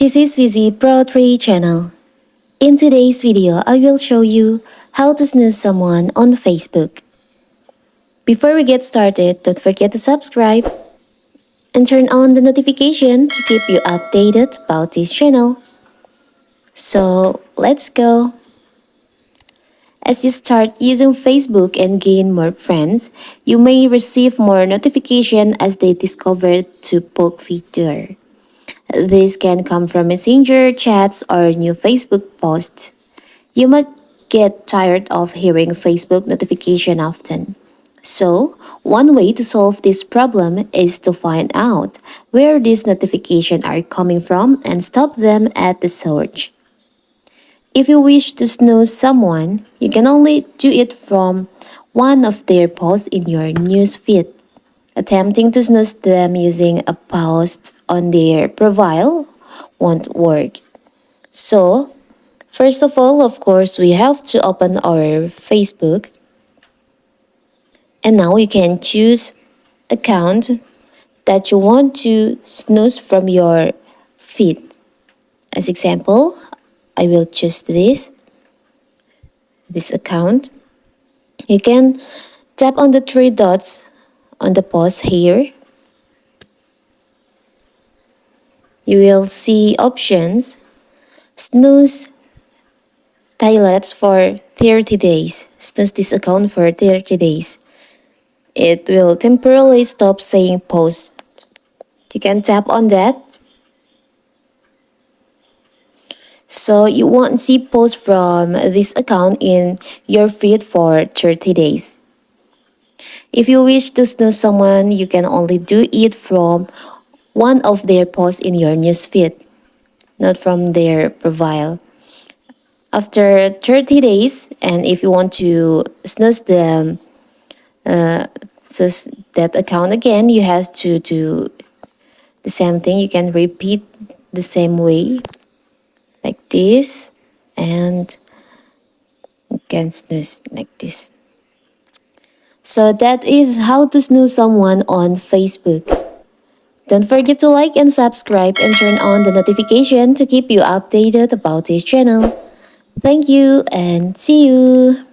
This is Vizi Pro 3 channel. In today's video, I will show you how to snooze someone on Facebook. Before we get started, don't forget to subscribe and turn on the notification to keep you updated about this channel. So, let's go. As you start using Facebook and gain more friends, you may receive more notification as they discover to poke feature. This can come from messenger, chats, or new Facebook posts. You might get tired of hearing Facebook notification often. So, one way to solve this problem is to find out where these notifications are coming from and stop them at the source. If you wish to snooze someone, you can only do it from one of their posts in your news feed. Attempting to snooze them using a post on their profile won't work. So, first of all, of course, we have to open our Facebook. And now you can choose account that you want to snooze from your feed. As example, I will choose this account. You can tap on the three dots on the post here. You will see options, snooze highlights for 30 days. Snooze this account for 30 days. It will temporarily stop saying post. You can tap on that. So you won't see posts from this account in your feed for 30 days. If you wish to snooze someone, you can only do it from one of their posts in your newsfeed, not from their profile. After 30 days, and if you want to snooze them, that account again, you have to do the same thing. You can repeat the same way, like this, and you can snooze like this. So that is how to snooze someone on Facebook. Don't forget to like and subscribe and turn on the notification to keep you updated about this channel. Thank you and see you!